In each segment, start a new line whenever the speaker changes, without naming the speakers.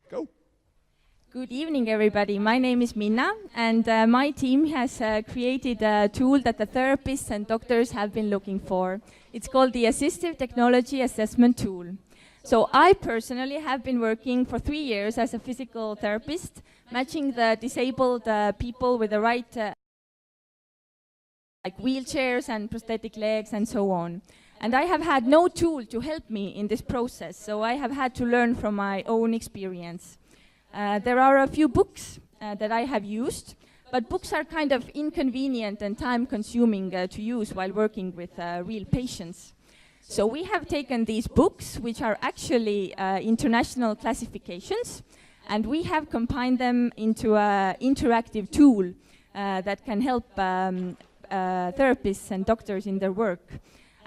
Go.
Good evening, everybody. My name is Minna, and my team has created a tool that the therapists and doctors have been looking for. It's called the Assistive Technology Assessment Tool. So I personally have been working for 3 years as a physical therapist, matching the disabled people with the right like wheelchairs and prosthetic legs and so on. And I have had no tool to help me in this process, so I have had to learn from my own experience. There are a few books that I have used, but books are kind of inconvenient and time-consuming to use while working with real patients. So we have taken these books, which are actually international classifications, and we have combined them into an interactive tool that can help therapists and doctors in their work.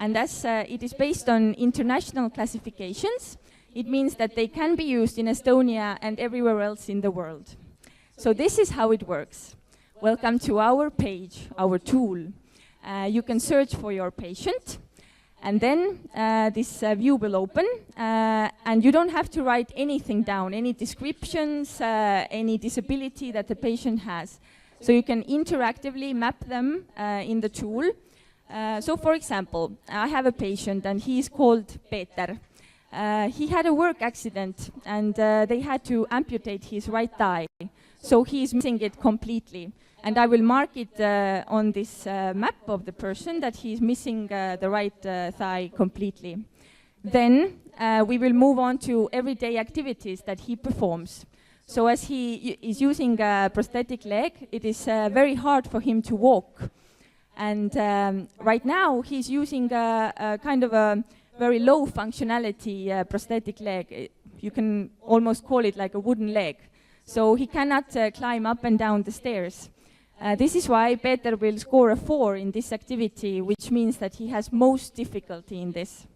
And as it is based on international classifications, it means that they can be used in Estonia and everywhere else in the world. So this is how it works. Welcome to our page, our tool. You can search for your patient, and then this view will open, and you don't have to write anything down, any descriptions, any disability that the patient has. So you can interactively map them in the tool. So for example, I have a patient and he is called Peter. He had a work accident and they had to amputate his right thigh. So he is missing it completely. And I will mark it on this map of the person that he is missing the right thigh completely. Then we will move on to everyday activities that he performs. So as he is using a prosthetic leg, it is very hard for him to walk. And right now he's using a kind of a very low functionality prosthetic leg. You can almost call it like a wooden leg. So he cannot climb up and down the stairs. This is why Peter will score a 4 in this activity, which means that he has most difficulty in this.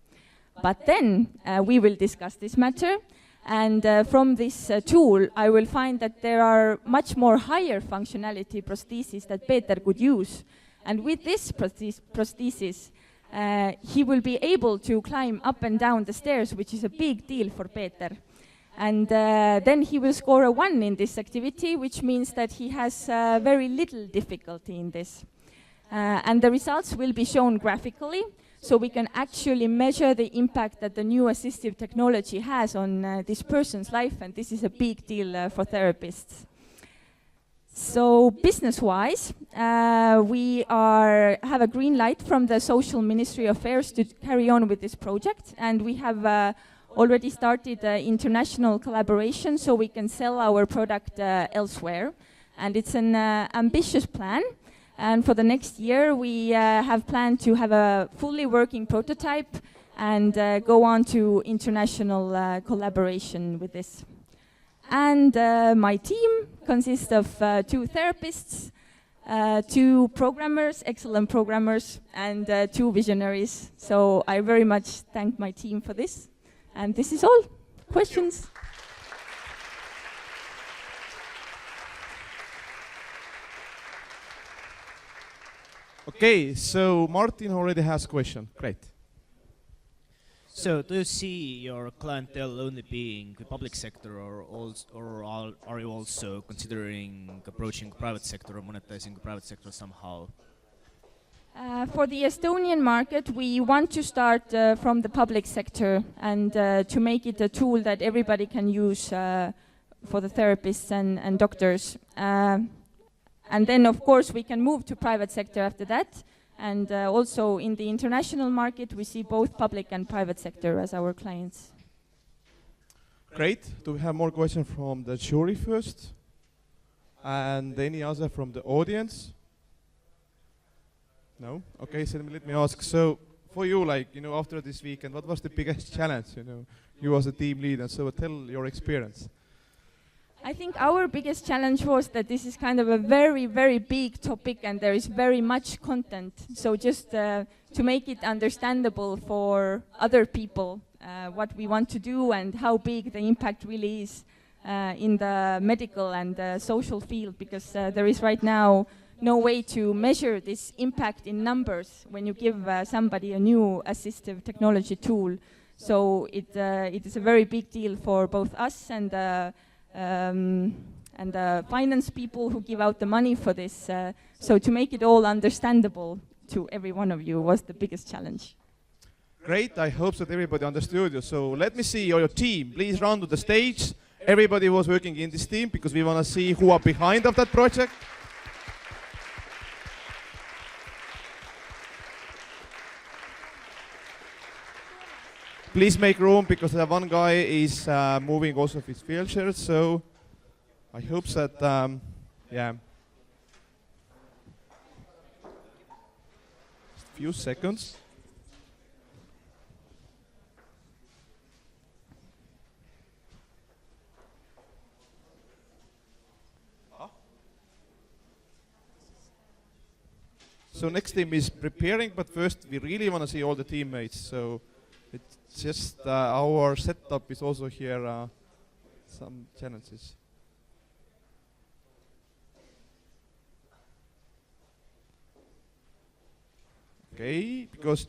But then we will discuss this matter. And from this tool, I will find that there are much more higher functionality prostheses that Peter could use. And with this prosthesis, he will be able to climb up and down the stairs, which is a big deal for Peter. And then he will score a 1 in this activity, which means that he has very little difficulty in this. And the results will be shown graphically, so we can actually measure the impact that the new assistive technology has on this person's life, and this is a big deal for therapists. So business-wise, we have a green light from the Social Ministry of Affairs to carry on with this project, and we have already started international collaboration so we can sell our product elsewhere. And it's an ambitious plan. And for the next year, we have planned to have a fully working prototype and go on to international collaboration with this. And my team consists of 2 therapists, 2 programmers, excellent programmers, and 2 visionaries. So I very much thank my team for this. And this is all. Questions?
Okay, so Martin already has a question. Great.
So, do you see your clientele only being the public sector, or are you also considering approaching the private sector or monetizing the private sector somehow?
For the Estonian market, we want to start from the public sector and to make it a tool that everybody can use for the therapists and doctors. And then, of course, we can move to private sector after that. And also in the international market, we see both public and private sector as our clients.
Great. Do we have more questions from the jury first? And any other from the audience? No? Okay, so let me ask. So for you, like, after this weekend, what was the biggest challenge, you as a team lead, and so tell your experience.
I think our biggest challenge was that this is kind of a very, very big topic and there is very much content. So just to make it understandable for other people, what we want to do and how big the impact really is in the medical and social field, because there is right now no way to measure this impact in numbers when you give somebody a new assistive technology tool. So it is a very big deal for both us and and the finance people who give out the money for this. So to make it all understandable to every one of you was the biggest challenge.
Great, I hope that everybody understood you. So let me see your team. Please run to the stage. Everybody was working in this team because we want to see who are behind of that project. Please make room because one guy is moving also with his wheelchair. So I hope that, yeah. Just a few seconds. So next team is preparing, but first we really want to see all the teammates. So it's just our setup is also here some challenges. Okay, because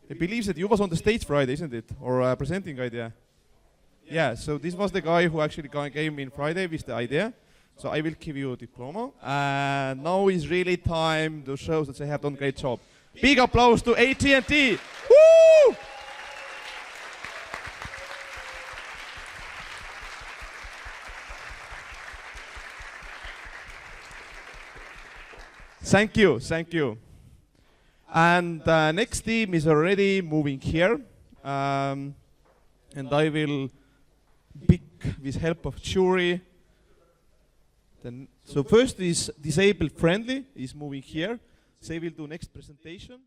I believe that you was on the stage Friday, isn't it? Or presenting idea. Yeah, so this was the guy who actually came in Friday with the idea. So I will give you a diploma. And now is really time to show that they have done a great job. Big applause to AT&T. Woo! Thank you, thank you. And next team is already moving here. And I will pick with help of jury. Then, so first is disabled friendly, is moving here. They will do next presentation.